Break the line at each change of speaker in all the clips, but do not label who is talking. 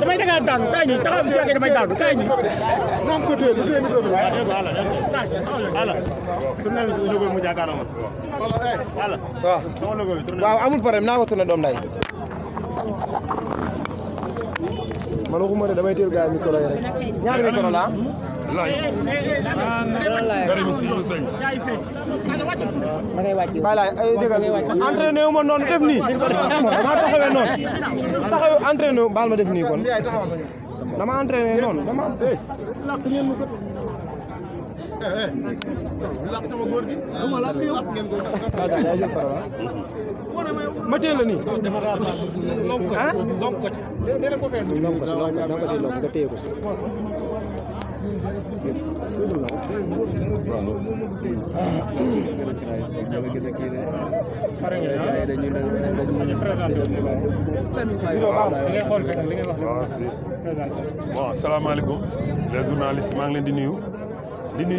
damay da ngaa daanu kaay ñi taxaw bi su fekkee damay daanu kaay ñi non ko téye lu téye micro bi ala tournel logo mu jàkkaarloo ma ala waaw sama logo bi tournel waaw amul problème naa ko tourné doom day man waxuma de damay téye gars yi micro yi rek ñaari micro la ay dëggal entraîné wu ma noonu def nii dama taxawee noonu taxaw entraîné wu baal ma def nii kon dama entraîné noonu dama lakk ngeen mu ko lakk sama góor gi dama lakk yow ma teel la nii ah lonk ko ci dina ko fenn lonk ko ci nga téye ko
bon asalaamaaleykum les journalistes maa ngi leen di nuyu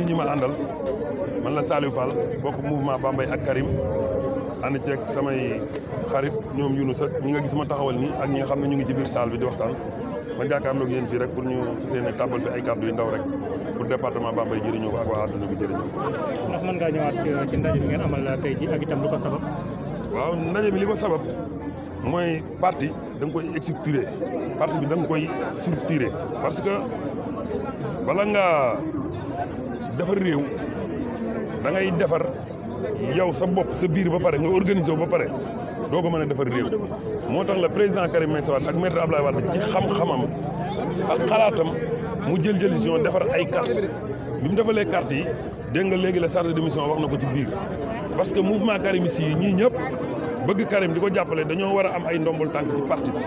ñi ma àndal man la Saliou Fall bokk mouvement Bambey ak Karim ànd ceeg samay xarit ñoom Younous ak ñi nga gis ma taxawal nii ak ñi nga xam ne ñu ngi ci biir salle bi di waxtaan ma jàkkaarloog yéen fii rek pour ñu fas yéene tàbbal fi ay kàddu yu ndaw rek pour département Bambey jëriñoo ko ak waa àdduna bi jëriñoo ko.
ndax mën ngaa ñëwaat ci ndaje bi ngeen amal tey ji ak itam lu ko sabab.
waaw ndaje bi li ko sabab mooy parti da nga koy structuré parti bi da nga koy structuré parce que bala ngaa defar réew da ngay defar yow sa bopp sa biir ba pare nga organisé wu ba pare doo ko mën a defar réew moo tax la président Karim Meïssa Wade ak maître Abdoulaye Wade ci xam-xamam ak xalaatam mu jël décision defar ay carte bi mu defalee carte yi dégg nga léegi la chargé de mission wax na ko ci biir parce que mouvement karimiste yi ñii ñëpp bëgg Karim di ko jàppale dañoo war a am ay ndombal tànk ci parti bi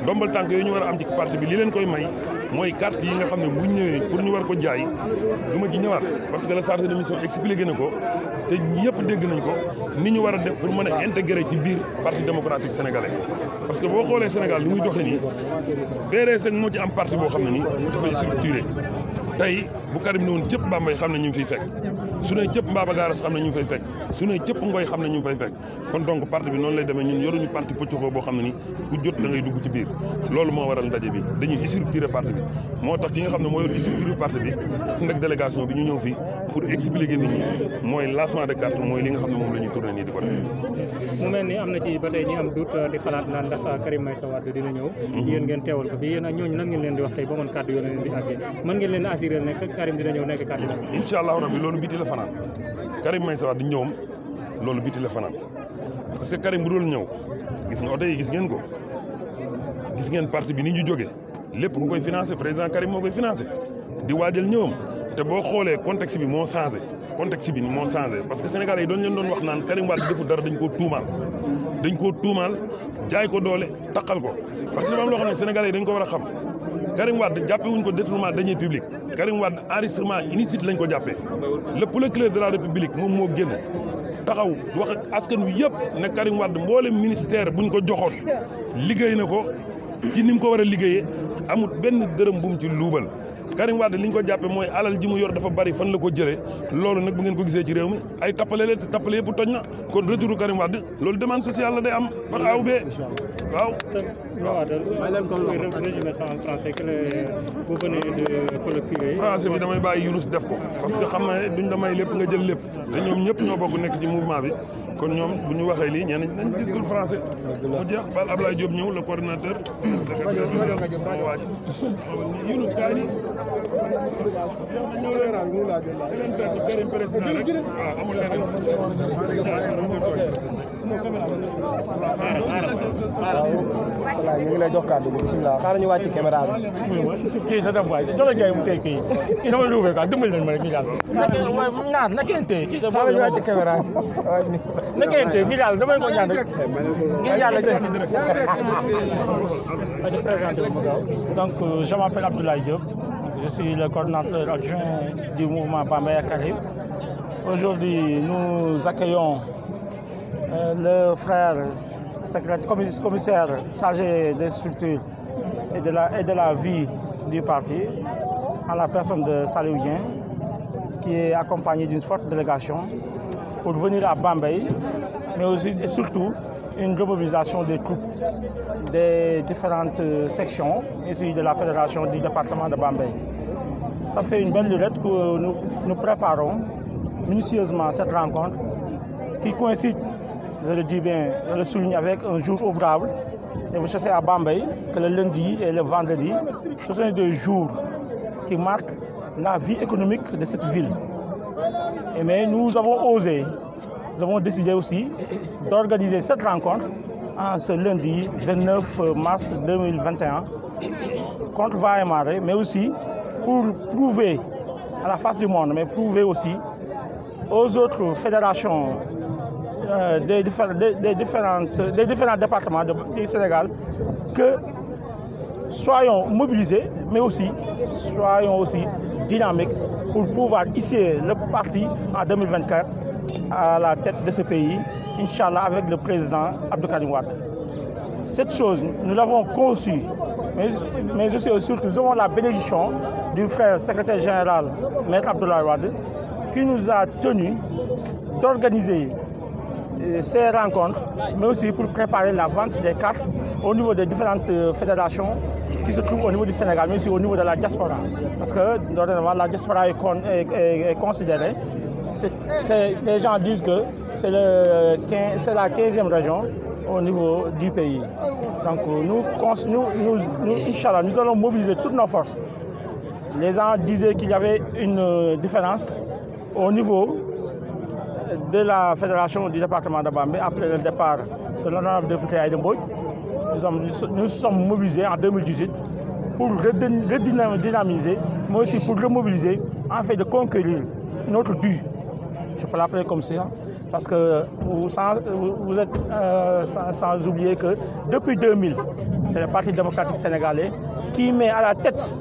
ndombal tànk yooyu ñu war a am ci parti bi li leen koy may mooy carte yi nga xam ne bu ñëwee pour ñu war ko jaay du ma ci ñëwaat parce que la chargé de mission expliqué na ko te ñëpp dégg nañ ko ni ñu war a def pour mën a intégrer ci biir parti démocratique sénégalais parce que boo xoolee Sénégal li muy doxee nii PDS moo ci am parti boo xam ne nii dafay structuré tey bu Karim ne woon cëpp Bambey xam ne ñu ngi fiy fekk su ne cëpp Mbaba Gaaras xam ne ñu ngi fay fekk su ne cëpp Ngoy xam ne ñu ngi fay fekk kon donc parti bi noonu lay demee ñun yoruñu parti pëccoxoo boo xam ne ni ku jot da ngay dugg ci biir loolu moo waral ndaje bi dañuy structuré parti bi moo tax ki nga xam ne moo yor structuré parti bi ànd ak délégation bi ñu ñëw fii pour expliquer nit ñi mooy lancement de carte mooy li nga xam ne moom la ñuy tourné nii di ko def.
mu mel ni am na ci ba tey ñi am doute di xalaat naan ndax Karim Meïssa Wade dina ñëw yéen ngeen teewal ko fi yéen ak ñooñu lan ngeen leen di wax tey ba mën kàddu yoo leen di àggee mën ngeen leen assuré ne Karim dina ñëw nekk candidat.
incha allahu rabbi loolu biti la fanaan Karim Meïssa Wade ñëwam loolu biti la fanaan parce que Karim bu dul ñëw gis nga oto yi gis ngeen ko gis ngeen parti bi ni ñu jógee lépp ku koy financé président Karim moo koy financé di waajal ñëwam te boo xoolee contexte bi moo changé parce que Sénégalais yi doon leen doon wax naan Karim Wade defu dara dañ koo tuumaal jaay ko doole taqal ko parce que dafa am loo xam ne Sénégalais yi dañ ko war a xam Karim Wade jàppe wuñ ko détournement de deniers publics Karim Wade enregistrement illicite lañ ko jàppee le procureur de la République moom moo génn taxaw wax ak askan wi yëpp ne Karim Wade mboolem ministère buñ ko joxoon liggéey na ko ci ni mu ko war a liggéeyee amul benn dërëm bu mu ci luubal Karim Wade li ñu ko jàppe mooy alal ji mu yor dafa bari fan la ko jëlee loolu nag bu ngeen ko gisee ci réew mi ay tappale leen te tappale yëpp toj na kon retour Karim Wade loolu demande sociale la day am par A ou B waaw. français bi damay bàyyi Younous def ko parce que xam ne duñ la may lépp nga jël lépp te ñoom ñëpp ñoo bokk nekk ci mouvement bi kon ñoom bu ñu waxee lii ñenn nañ discours français mu jeex bal Ablaye Diop ñëw le coordinateur secrétaire moo waaj Younous kaay ni ñëw leen président rek waaw amul leneen
voilà ñu ngi lay jox kàddu gi bisimilah xaaral ñu wàcc caméra bi.
kii da dem waay jox la jaay mu tey kii kii dama luubee quoi dimbali leen ma rek ñu daal. ñaar na ngeen tey kii
xaaral ñu wàcc caméra bi.
na ngeen tey ñu daal damay ko ñaan rek ngir yàlla donc je m'appelle Abdoulaye Diop, je suis le coordinateur adjoint du mouvement Bambey Karim. Aujourd'hui, nous accueillons le frère commissaire chargé des structures et de la vie du parti, en la personne de Saliou Dieng, qui est accompagné d'une forte délégation pour venir à Bambey, mais aussi et surtout une remobilisation des troupes des différentes sections issues de la fédération du département de Bambey. Ça fait une belle lurette que nous préparons minutieusement cette rencontre qui coïncide, je le dis bien, je le souligne, avec un jour ouvrable. Et vous cherchez à Bambey que le lundi et le vendredi, ce sont des jours qui marquent la vie économique de cette ville. Mais nous avons osé, nous avons décidé aussi d'organiser cette rencontre en ce lundi 29 mars 2021 contre vents et marées, mais aussi pour prouver à la face du monde, mais prouver aussi aux autres fédérations des différents départements du Sénégal que soyons mobilisés, mais aussi soyons aussi dynamiques pour pouvoir hisser le parti en 2024 à la tête de ce pays, Inch'Allah, avec le président Abdou Karim Wade. Cette chose, nous l'avons conçue, mais aussi surtout, nous avons la bénédiction du frère secrétaire général, Maître Abdoulaye Wade, qui nous a tenu d'organiser ces rencontres, mais aussi pour préparer la vente des cartes au niveau des différentes fédérations qui se trouvent au niveau du Sénégal, mais aussi au niveau de la diaspora. Parce que la diaspora est considérée, les gens disent que c'est la 15e région au niveau du pays. Donc Inch'Allah, nous allons mobiliser toutes nos forces. Les gens disaient qu'il y avait une différence au niveau de la fédération du département de Bambey après le départ de l'honorable député Aïda Mbodj. Nous sommes mobilisés en 2018 pour redynamiser, mais aussi pour remobiliser, afin de conquérir notre dû. Je peux l'appeler comme ça, parce que vous êtes sans oublier que depuis 2000, c'est le Parti démocratique sénégalais qui met à la tête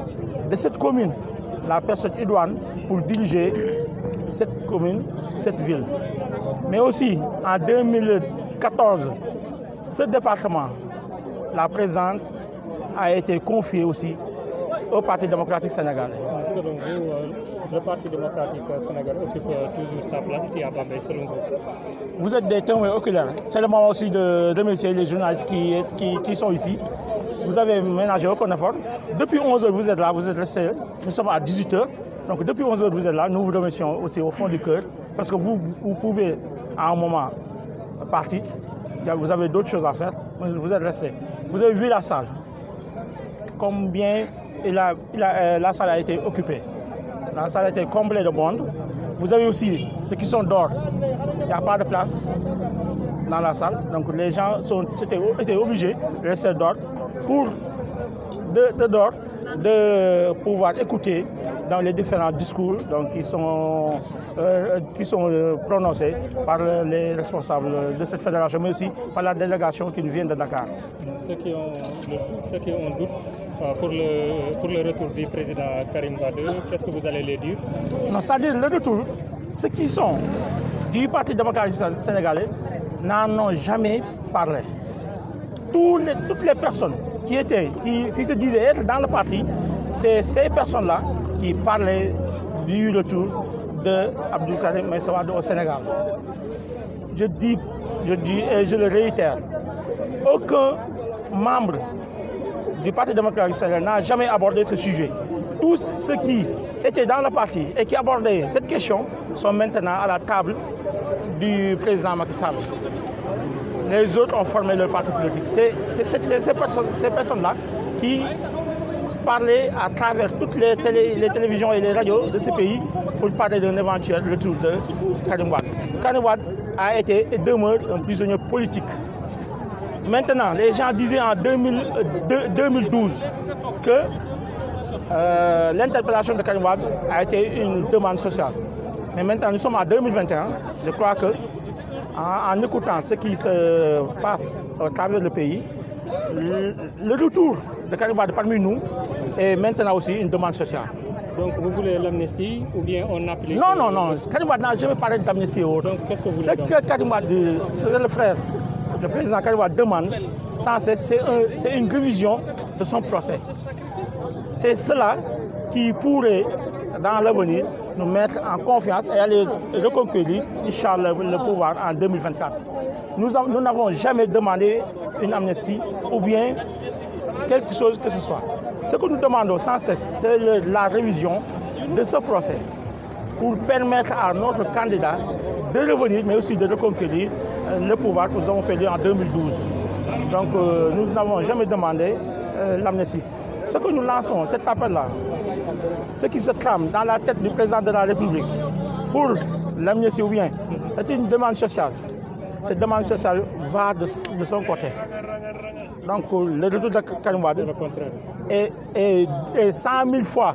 de cette commune la personne idoine pour diriger cette commune, cette ville. Mais aussi, en 2014, ce département, la présente, a été confiée aussi au Parti démocratique sénégalais.
Selon vous, le Parti démocratique sénégalais occupe toujours sa place ici à Bambey, selon vous?
Vous êtes des témoins oculaires. C'est le moment aussi de remercier les journalistes qui sont ici. Vous avez ménagé aucun effort. Depuis 11h, vous êtes là, vous êtes restés. Nous sommes à 18h. Donc depuis 11h, vous êtes là. Nous vous remercions aussi au fond du cœur. Parce que vous pouvez, à un moment, partir. Vous avez d'autres choses à faire. Vous êtes restés. Vous avez vu la salle. Combien la salle a été occupée. La salle a été comblée de monde. Vous avez aussi ceux qui sont dehors. Il n'y a pas de place dans la salle. Donc les gens étaient obligés de rester dehors pour de pouvoir écouter dans les différents discours donc, qui sont prononcés par les responsables de cette fédération, mais aussi par la délégation qui nous vient de Dakar.
Ceux qui ont doute pour le retour du président Karim Wade, qu'est-ce que vous allez les dire?
Non, c'est-à-dire le retour, ceux qui sont du Parti démocratique sénégalais n'en ont jamais parlé. Toutes les personnes qui se disaient être dans le parti, c'est ces personnes-là qui parlaient du retour de Abdou Karim Wade au Sénégal. Je dis et je le réitère, aucun membre du Parti démocratique sénégalais n'a jamais abordé ce sujet. Tous ceux qui étaient dans le parti et qui abordaient cette question sont maintenant à la table du président Macky Sall. Les autres ont formé leur parti politique. C'est ces personnes-là qui parlaient à travers toutes les télévisions et les radios de ce pays pour parler d'un éventuel retour de Karim Wade. Karim Wade a été et demeure un prisonnier politique. Maintenant, les gens disaient en 2012 que l'interpellation de Karim Wade a été une demande sociale. Mais maintenant, nous sommes en 2021. Je crois que en écoutant ce qui se passe au travers du pays, le retour de Karim Wade parmi nous est maintenant aussi une demande sociale.
Donc vous voulez l'amnistie ou bien on applique...
Non, non, non. Karim Wade n'a jamais parlé d'amnistie.
Donc qu'est-ce que vous voulez?
Ce que Karim Wade, le frère, le président Karim Wade demande, sans cesse, c'est une révision de son procès. C'est cela qui pourrait, dans l'avenir, nous mettre en confiance et aller reconquérir, Inch'Allah, le pouvoir en 2024. Nous n'avons jamais demandé une amnistie ou bien quelque chose que ce soit. Ce que nous demandons sans cesse, c'est la révision de ce procès pour permettre à notre candidat de revenir, mais aussi de reconquérir le pouvoir que nous avons perdu en 2012. Donc nous n'avons jamais demandé l'amnistie. Ce que nous lançons, cet appel-là, ce qui se trame dans la tête du président de la République pour l'amnistie ou bien, c'est une demande sociale. Cette demande sociale va de son côté. Donc le retour de Karim Wade est 100 000 fois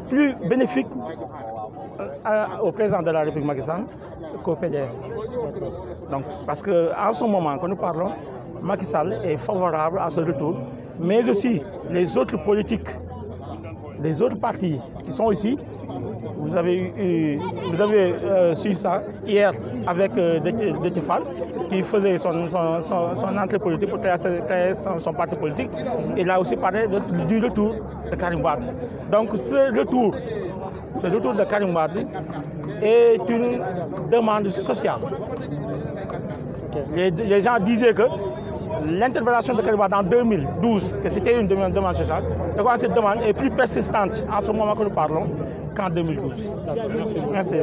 plus bénéfique au président de la République Macky Sall qu'au PDS. Donc, parce qu'en ce moment que nous parlons, Macky Sall est favorable à ce retour, mais aussi les autres politiques, les autres partis qui sont ici. Vous avez su ça hier avec Déthié Fall qui faisait son entrée politique pour créer son parti politique. Il a aussi parlé du retour de Karim Wade. Donc ce retour de Karim Wade est une demande sociale. Les gens disaient que l'interpellation de Karim Wade en 2012, que c'était une demande sociale, et quoi, cette demande est plus persistante en ce moment que nous parlons qu'en 2012. Merci.